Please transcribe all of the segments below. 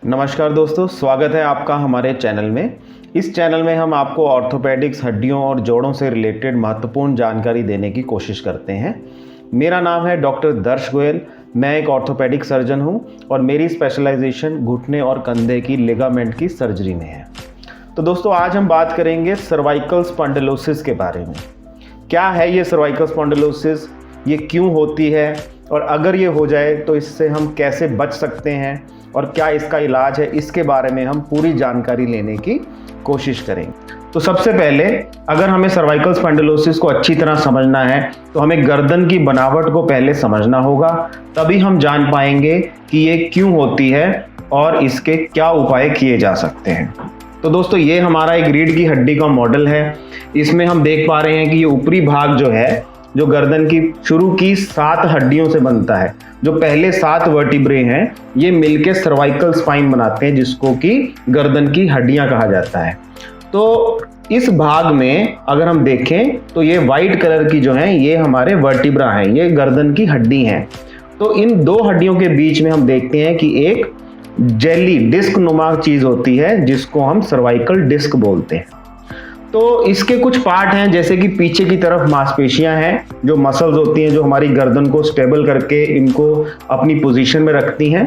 नमस्कार दोस्तों, स्वागत है आपका हमारे चैनल में। इस चैनल में हम आपको ऑर्थोपेडिक्स, हड्डियों और जोड़ों से रिलेटेड महत्वपूर्ण जानकारी देने की कोशिश करते हैं। मेरा नाम है डॉक्टर दर्श गोयल। मैं एक ऑर्थोपेडिक सर्जन हूं और मेरी स्पेशलाइजेशन घुटने और कंधे की लिगामेंट की सर्जरी में है। तो दोस्तों, आज हम बात करेंगे सर्वाइकल स्पॉन्डिलोसिस के बारे में। क्या है ये सर्वाइकल स्पॉन्डिलोसिस, ये क्यों होती है और अगर ये हो जाए तो इससे हम कैसे बच सकते हैं और क्या इसका इलाज है, इसके बारे में हम पूरी जानकारी लेने की कोशिश करेंगे। तो सबसे पहले अगर हमें सर्वाइकल स्पॉन्डिलोसिस को अच्छी तरह समझना है तो हमें गर्दन की बनावट को पहले समझना होगा, तभी हम जान पाएंगे कि ये क्यों होती है और इसके क्या उपाय किए जा सकते हैं। तो दोस्तों, ये हमारा एक रीढ़ की हड्डी का मॉडल है। इसमें हम देख पा रहे हैं कि ये ऊपरी भाग जो है, जो गर्दन की शुरू की 7 हड्डियों से बनता है। जो पहले 7 वर्टिब्रे हैं, ये मिलके सर्वाइकल स्पाइन बनाते हैं, जिसको कि गर्दन की हड्डियां कहा जाता है। तो इस भाग में अगर हम देखें तो ये वाइट कलर की जो है, ये हमारे वर्टिब्रा हैं, ये गर्दन की हड्डी हैं। तो इन 2 हड्डियों के बीच में हम देखते हैं कि एक जेली डिस्क नुमा चीज होती है, जिसको हम सर्वाइकल डिस्क बोलते हैं। तो इसके कुछ पार्ट हैं, जैसे कि पीछे की तरफ मांसपेशियां हैं, जो मसल्स होती हैं, जो हमारी गर्दन को स्टेबल करके इनको अपनी पोजीशन में रखती हैं,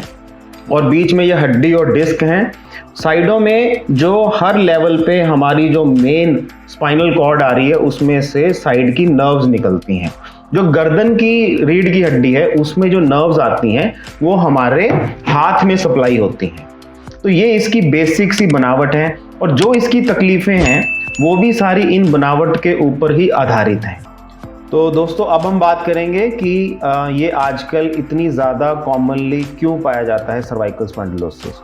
और बीच में ये हड्डी और डिस्क हैं। साइडों में जो हर लेवल पे हमारी जो मेन स्पाइनल कॉर्ड आ रही है, उसमें से साइड की नर्व्स निकलती हैं। जो गर्दन की रीढ़ की हड्डी है, उसमें जो नर्व्स आती हैं वो हमारे हाथ में सप्लाई होती हैं। तो ये इसकी बेसिक सी बनावट है, और जो इसकी तकलीफें हैं वो भी सारी इन बनावट के ऊपर ही आधारित हैं। तो दोस्तों, अब हम बात करेंगे कि ये आजकल इतनी ज़्यादा कॉमनली क्यों पाया जाता है सर्वाइकल स्पॉन्डिलोसिस।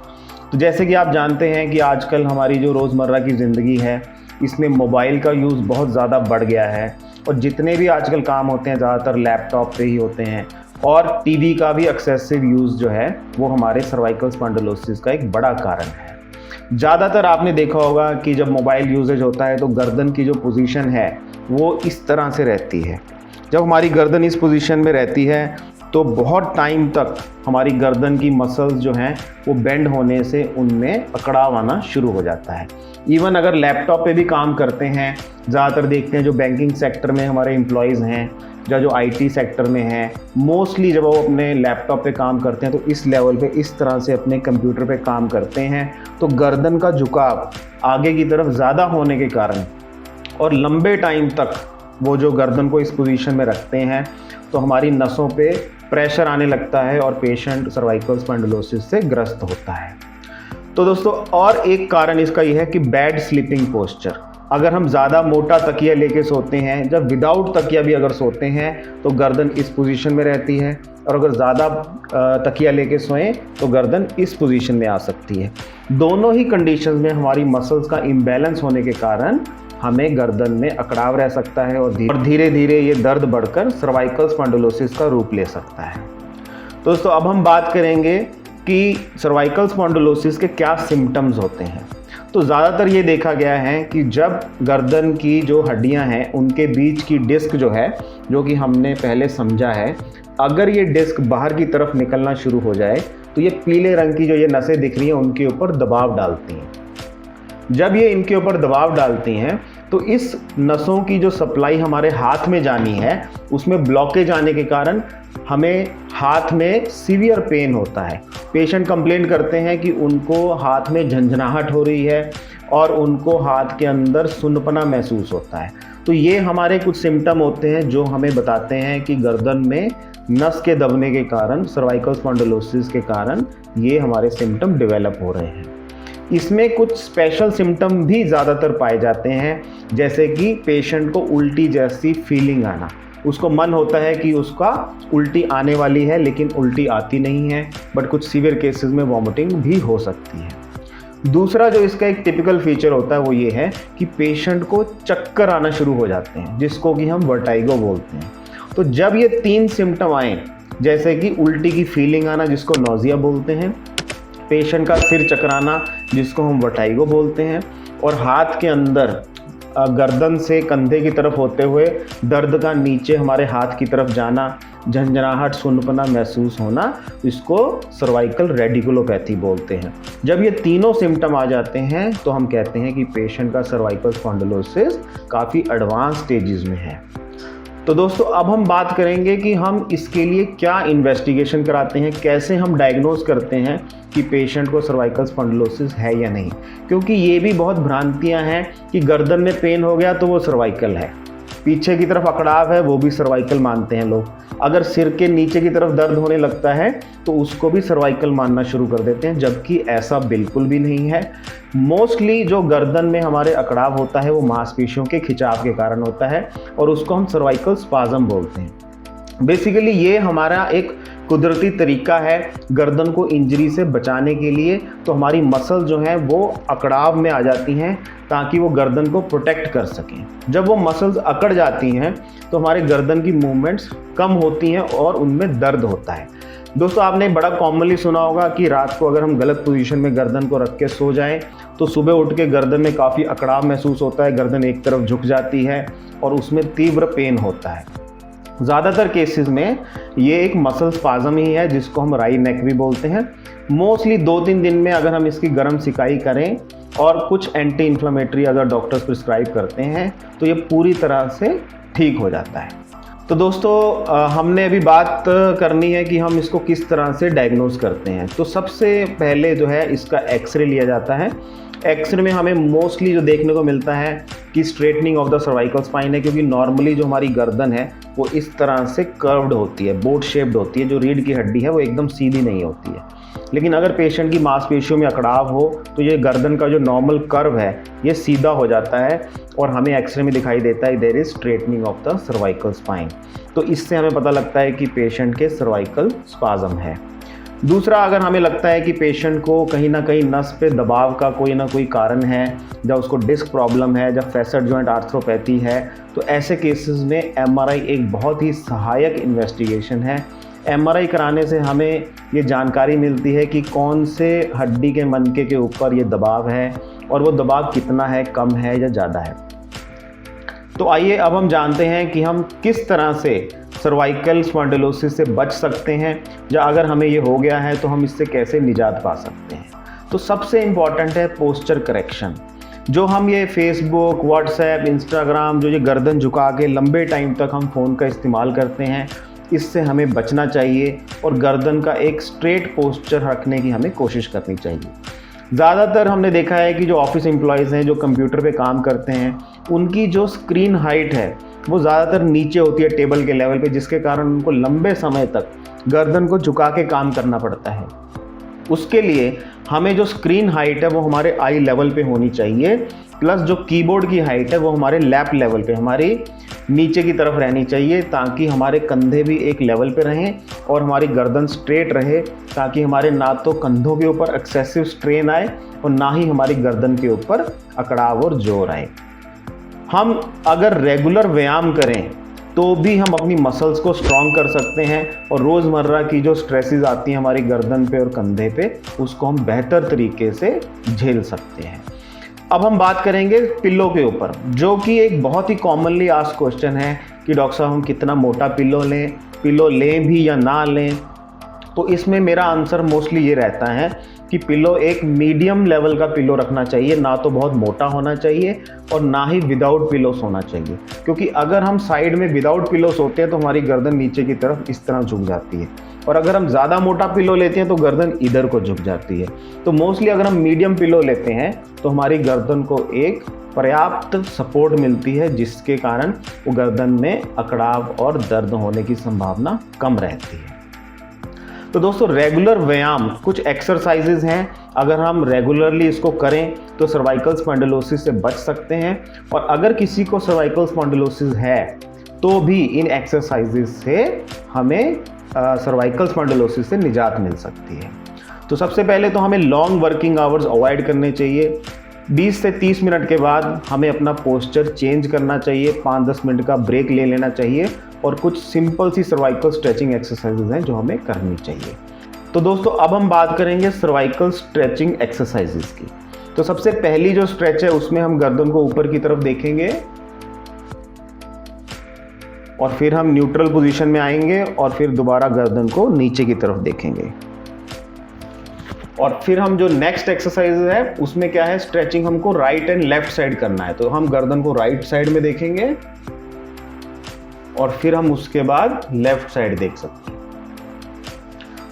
तो जैसे कि आप जानते हैं कि आजकल हमारी जो रोज़मर्रा की ज़िंदगी है, इसमें मोबाइल का यूज़ बहुत ज़्यादा बढ़ गया है, और जितने भी आजकल काम होते हैं ज़्यादातर लैपटॉप पे ही होते हैं, और टीवी का भी एक्सेसिव यूज़ जो है वो हमारे सर्वाइकल स्पॉन्डिलोसिस का एक बड़ा कारण है। ज़्यादातर आपने देखा होगा कि जब मोबाइल यूजेज होता है तो गर्दन की जो पोजीशन है वो इस तरह से रहती है। जब हमारी गर्दन इस पोजीशन में रहती है तो बहुत टाइम तक हमारी गर्दन की मसल्स जो हैं वो बेंड होने से उनमें अकड़ाव आना शुरू हो जाता है। इवन अगर लैपटॉप पे भी काम करते हैं, ज़्यादातर देखते हैं जो बैंकिंग सेक्टर में हमारे एम्प्लॉयज़ हैं या जो आईटी सेक्टर में हैं, मोस्टली जब वो अपने लैपटॉप पे काम करते हैं तो इस लेवल पे इस तरह से अपने कंप्यूटर पे काम करते हैं, तो गर्दन का झुकाव आगे की तरफ ज़्यादा होने के कारण और लंबे टाइम तक वो जो गर्दन को इस पोजीशन में रखते हैं तो हमारी नसों पे प्रेशर आने लगता है और पेशेंट सर्वाइकल स्पॉन्डिलोसिस से ग्रस्त होता है। तो दोस्तों, और एक कारण इसका यह है कि बैड स्लीपिंग पोस्चर। अगर हम ज़्यादा मोटा तकिया लेके सोते हैं, जब विदाउट तकिया भी अगर सोते हैं तो गर्दन इस पोजीशन में रहती है, और अगर ज़्यादा तकिया लेके सोएं तो गर्दन इस पोजीशन में आ सकती है। दोनों ही कंडीशंस में हमारी मसल्स का इम्बैलेंस होने के कारण हमें गर्दन में अकड़ाव रह सकता है, और धीरे धीरे ये दर्द बढ़कर सर्वाइकल स्पॉन्डिलोसिस का रूप ले सकता है। दोस्तों, अब हम बात करेंगे कि सर्वाइकल स्पॉन्डिलोसिस के क्या सिम्टम्स होते हैं। तो ज़्यादातर ये देखा गया है कि जब गर्दन की जो हड्डियां हैं उनके बीच की डिस्क जो है, जो कि हमने पहले समझा है, अगर ये डिस्क बाहर की तरफ निकलना शुरू हो जाए तो ये पीले रंग की जो ये नसें दिख रही हैं उनके ऊपर दबाव डालती हैं। जब ये इनके ऊपर दबाव डालती हैं तो इस नसों की जो सप्लाई हमारे हाथ में जानी है, उसमें ब्लॉकेज आने के कारण हमें हाथ में सीवियर पेन होता है। पेशेंट कंप्लेंट करते हैं कि उनको हाथ में झंझनाहट हो रही है और उनको हाथ के अंदर सुन्नपना महसूस होता है। तो ये हमारे कुछ सिम्टम होते हैं जो हमें बताते हैं कि गर्दन में नस के दबने के कारण, सर्वाइकल स्पॉन्डिलोसिस के कारण ये हमारे सिम्टम डेवलप हो रहे हैं। इसमें कुछ स्पेशल सिम्टम भी ज़्यादातर पाए जाते हैं, जैसे कि पेशेंट को उल्टी जैसी फीलिंग आना। उसको मन होता है कि उसका उल्टी आने वाली है, लेकिन उल्टी आती नहीं है, बट कुछ सीवियर केसेस में वॉमिटिंग भी हो सकती है। दूसरा जो इसका एक टिपिकल फीचर होता है वो ये है कि पेशेंट को चक्कर आना शुरू हो जाते हैं, जिसको कि हम वर्टाइगो बोलते हैं। तो जब ये 3 सिम्टम आए, जैसे कि उल्टी की फीलिंग आना, जिसको नौजिया बोलते हैं, पेशेंट का सिर चकराना, जिसको हम वर्टाइगो बोलते हैं, और हाथ के अंदर गर्दन से कंधे की तरफ होते हुए दर्द का नीचे हमारे हाथ की तरफ जाना, झंझनाहट, सुन्नपना महसूस होना, इसको सर्वाइकल रेडिकुलोपैथी बोलते हैं। जब ये तीनों सिम्टम आ जाते हैं तो हम कहते हैं कि पेशेंट का सर्वाइकल स्पॉन्डिलोसिस काफ़ी एडवांस स्टेजेस में है। तो दोस्तों अब हम बात करेंगे कि हम इसके लिए क्या इन्वेस्टिगेशन कराते हैं, कैसे हम डायग्नोज करते हैं कि पेशेंट को सर्वाइकल स्पॉन्डिलोसिस है या नहीं। क्योंकि ये भी बहुत भ्रांतियां हैं कि गर्दन में पेन हो गया तो वो सर्वाइकल है, पीछे की तरफ अकड़ाव है वो भी सर्वाइकल मानते हैं लोग, अगर सिर के नीचे की तरफ दर्द होने लगता है तो उसको भी सर्वाइकल मानना शुरू कर देते हैं, जबकि ऐसा बिल्कुल भी नहीं है। मोस्टली जो गर्दन में हमारे अकड़ाव होता है वो मांसपेशियों के खिंचाव के कारण होता है और उसको हम सर्वाइकल स्पाज्म बोलते हैं। बेसिकली ये हमारा एक कुदरती तरीका है गर्दन को इंजरी से बचाने के लिए। तो हमारी मसल जो है वो अकड़ाव में आ जाती हैं ताकि वो गर्दन को प्रोटेक्ट कर सकें। जब वो मसल्स अकड़ जाती हैं तो हमारे गर्दन की मूवमेंट्स कम होती हैं और उनमें दर्द होता है। दोस्तों आपने बड़ा कॉमनली सुना होगा कि रात को अगर हम गलत पोजीशन में गर्दन को रख के सो जाएं तो सुबह उठ के गर्दन में काफ़ी अकड़ाव महसूस होता है, गर्दन एक तरफ झुक जाती है और उसमें तीव्र पेन होता है। ज़्यादातर केसेस में ये एक मसल स्पाज्म ही है जिसको हम राई नेक भी बोलते हैं। मोस्टली 2-3 दिन में अगर हम इसकी गर्म सिकाई करें और कुछ एंटी इन्फ्लेमेटरी अगर डॉक्टर्स प्रिस्क्राइब करते हैं तो ये पूरी तरह से ठीक हो जाता है। तो दोस्तों हमने अभी बात करनी है कि हम इसको किस तरह से डायग्नोज करते हैं। तो सबसे पहले जो है इसका एक्सरे लिया जाता है। एक्सरे में हमें मोस्टली जो देखने को मिलता है कि straightening of the cervical spine है, क्योंकि नॉर्मली जो हमारी गर्दन है वो इस तरह से कर्व्ड होती है, बोट शेप्ड होती है। जो रीढ़ की हड्डी है वो एकदम सीधी नहीं होती है। लेकिन अगर पेशेंट की मांसपेशियों में अकड़ाव हो तो ये गर्दन का जो नॉर्मल कर्व है ये सीधा हो जाता है और हमें एक्सरे में दिखाई देता है there is straightening of the cervical spine. तो इससे हमें पता लगता है कि पेशेंट के सर्वाइकल स्पाज्म है। दूसरा, अगर हमें लगता है कि पेशेंट को कहीं ना कहीं नस पे दबाव का कोई ना कोई कारण है, जब उसको डिस्क प्रॉब्लम है, जब फैसेट जॉइंट आर्थ्रोपैथी है, तो ऐसे केसेस में एमआरआई एक बहुत ही सहायक इन्वेस्टिगेशन है। एमआरआई कराने से हमें ये जानकारी मिलती है कि कौन से हड्डी के मनके के ऊपर ये दबाव है और वो दबाव कितना है, कम है या ज़्यादा है। तो आइए अब हम जानते हैं कि हम किस तरह से सर्वाइकल स्पॉन्डिलोसिस से बच सकते हैं, या अगर हमें ये हो गया है तो हम इससे कैसे निजात पा सकते हैं। तो सबसे इम्पॉर्टेंट है पोस्चर करेक्शन। जो हम ये फेसबुक, व्हाट्सएप, इंस्टाग्राम, जो ये गर्दन झुका के लंबे टाइम तक हम फ़ोन का इस्तेमाल करते हैं, इससे हमें बचना चाहिए और गर्दन का एक स्ट्रेट पोस्चर रखने की हमें कोशिश करनी चाहिए। ज़्यादातर हमने देखा है कि जो ऑफिस एम्प्लॉयज़ हैं, जो कंप्यूटर पे काम करते हैं, उनकी जो स्क्रीन हाइट है वो ज़्यादातर नीचे होती है टेबल के लेवल पे, जिसके कारण उनको लंबे समय तक गर्दन को झुका के काम करना पड़ता है। उसके लिए हमें जो स्क्रीन हाइट है वो हमारे आई लेवल पे होनी चाहिए, प्लस जो कीबोर्ड की हाइट है वो हमारे लैप लेवल पे, हमारी नीचे की तरफ रहनी चाहिए, ताकि हमारे कंधे भी एक लेवल पे रहें और हमारी गर्दन स्ट्रेट रहे, ताकि हमारे ना तो कंधों के ऊपर एक्सेसिव स्ट्रेन आए और ना ही हमारी गर्दन के ऊपर अकड़ाव और जोर आए। हम अगर रेगुलर व्यायाम करें तो भी हम अपनी मसल्स को स्ट्रॉन्ग कर सकते हैं और रोज़मर्रा की जो स्ट्रेसेस आती हैं हमारी गर्दन पे और कंधे पे, उसको हम बेहतर तरीके से झेल सकते हैं। अब हम बात करेंगे पिल्लो के ऊपर, जो कि एक बहुत ही कॉमनली आस्क्ड क्वेश्चन है कि डॉक्टर साहब हम कितना मोटा पिल्लो लें भी या ना लें। तो इसमें मेरा आंसर मोस्टली ये रहता है कि पिल्लो एक मीडियम लेवल का पिल्लो रखना चाहिए, ना तो बहुत मोटा होना चाहिए और ना ही विदाउट पिल्लो सोना चाहिए। क्योंकि अगर हम साइड में विदाउट पिल्लो सोते हैं तो हमारी गर्दन नीचे की तरफ इस तरह झुक जाती है, और अगर हम ज़्यादा मोटा पिल्लो लेते हैं तो गर्दन इधर को झुक जाती है। तो मोस्टली अगर हम मीडियम पिल्लो लेते हैं तो हमारी गर्दन को एक पर्याप्त सपोर्ट मिलती है, जिसके कारण वो गर्दन में अकड़ाव और दर्द होने की संभावना कम रहती है। तो दोस्तों रेगुलर व्यायाम, कुछ एक्सरसाइजेज हैं, अगर हम रेगुलरली इसको करें तो सर्वाइकल स्पॉन्डिलोसिस से बच सकते हैं। और अगर किसी को सर्वाइकल स्पॉन्डिलोसिस है तो भी इन एक्सरसाइजेज से हमें सर्वाइकल स्पॉन्डिलोसिस से निजात मिल सकती है। तो सबसे पहले तो हमें लॉन्ग वर्किंग आवर्स अवॉइड करने चाहिए। 20 से 30 मिनट के बाद हमें अपना पोस्चर चेंज करना चाहिए, 5-10 मिनट का ब्रेक ले लेना चाहिए और कुछ सिंपल सी सर्वाइकल स्ट्रेचिंग एक्सरसाइजेज हैं जो हमें करनी चाहिए। तो दोस्तों अब हम बात करेंगे सर्वाइकल स्ट्रेचिंग एक्सरसाइजेज की। तो सबसे पहली जो स्ट्रेच है उसमें हम गर्दन को ऊपर की तरफ देखेंगे और फिर हम न्यूट्रल पोजीशन में आएंगे और फिर दोबारा गर्दन को नीचे की तरफ देखेंगे। और फिर हम जो नेक्स्ट एक्सरसाइज है उसमें क्या है, स्ट्रेचिंग हमको राइट एंड लेफ्ट साइड करना है। तो हम गर्दन को राइट साइड में देखेंगे और फिर हम उसके बाद लेफ्ट साइड देख सकते हैं।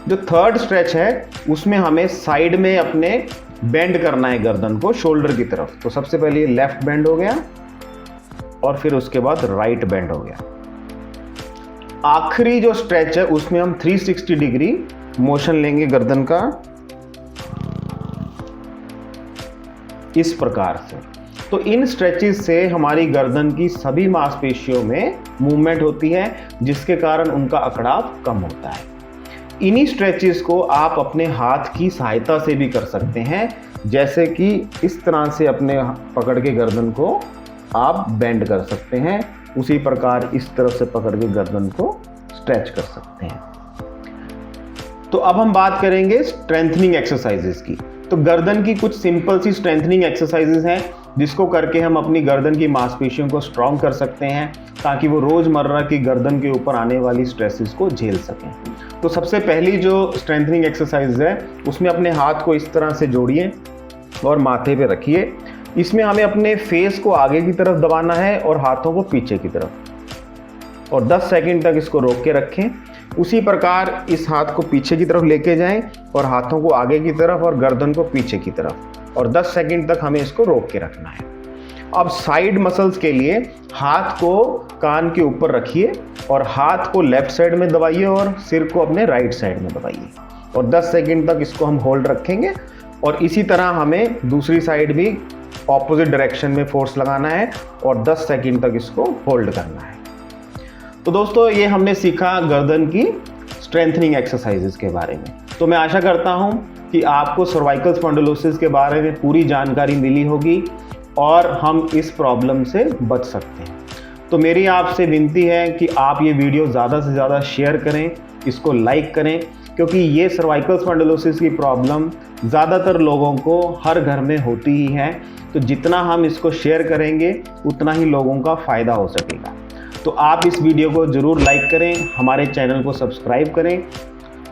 जो थर्ड स्ट्रेच है उसमें हमें साइड में अपने बेंड करना है गर्दन को शोल्डर की तरफ। तो सबसे पहले लेफ्ट बेंड हो गया और फिर उसके बाद राइट बेंड हो गया। आखिरी जो स्ट्रेच है उसमें हम 360 डिग्री मोशन लेंगे गर्दन का, इस प्रकार से। तो इन स्ट्रेचेस से हमारी गर्दन की सभी मांसपेशियों में मूवमेंट होती है, जिसके कारण उनका अकड़ाव कम होता है। इन्हीं स्ट्रेचेस को आप अपने हाथ की सहायता से भी कर सकते हैं, जैसे कि इस तरह से अपने पकड़ के गर्दन को आप बेंड कर सकते हैं, उसी प्रकार इस तरफ से पकड़ के गर्दन को स्ट्रेच कर सकते हैं। तो अब हम बात करेंगे स्ट्रेंथनिंग एक्सरसाइजेस की। तो गर्दन की कुछ सिंपल सी स्ट्रेंथनिंग एक्सरसाइजेस हैं जिसको करके हम अपनी गर्दन की मांसपेशियों को स्ट्रॉन्ग कर सकते हैं, ताकि वो रोज़मर्रा की गर्दन के ऊपर आने वाली स्ट्रेसेस को झेल सकें। तो सबसे पहली जो स्ट्रेंथनिंग एक्सरसाइज है उसमें अपने हाथ को इस तरह से जोड़िए और माथे पे रखिए। इसमें हमें अपने फेस को आगे की तरफ दबाना है और हाथों को पीछे की तरफ, और 10 सेकंड तक इसको रोक के रखें। उसी प्रकार इस हाथ को पीछे की तरफ लेके जाएं और हाथों को आगे की तरफ और गर्दन को पीछे की तरफ, और 10 सेकंड तक हमें इसको रोक के रखना है। अब साइड मसल्स के लिए हाथ को कान के ऊपर रखिए और हाथ को लेफ्ट साइड में दबाइए और सिर को अपने राइट साइड में दबाइए, और 10 सेकंड तक इसको हम होल्ड रखेंगे। और इसी तरह हमें दूसरी साइड भी ऑपोजिट डायरेक्शन में फोर्स लगाना है और 10 सेकंड तक इसको होल्ड करना है। तो दोस्तों, ये हमने सीखा गर्दन की स्ट्रेंथनिंग एक्सरसाइजेस के बारे में। तो मैं आशा करता हूँ कि आपको सर्वाइकल स्पॉन्डिलोसिस के बारे में पूरी जानकारी मिली होगी और हम इस प्रॉब्लम से बच सकते हैं। तो मेरी आपसे विनती है कि आप ये वीडियो ज़्यादा से ज़्यादा शेयर करें, इसको लाइक करें, क्योंकि ये सर्वाइकल स्पॉन्डिलोसिस की प्रॉब्लम ज़्यादातर लोगों को हर घर में होती ही है। तो जितना हम इसको शेयर करेंगे उतना ही लोगों का फ़ायदा हो सकेगा। तो आप इस वीडियो को ज़रूर लाइक करें, हमारे चैनल को सब्सक्राइब करें।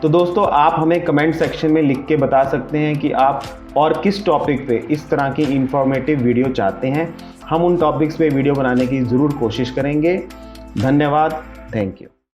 तो दोस्तों, आप हमें कमेंट सेक्शन में लिख के बता सकते हैं कि आप और किस टॉपिक पे इस तरह की इंफॉर्मेटिव वीडियो चाहते हैं। हम उन टॉपिक्स पे वीडियो बनाने की ज़रूर कोशिश करेंगे। धन्यवाद, थैंक यू।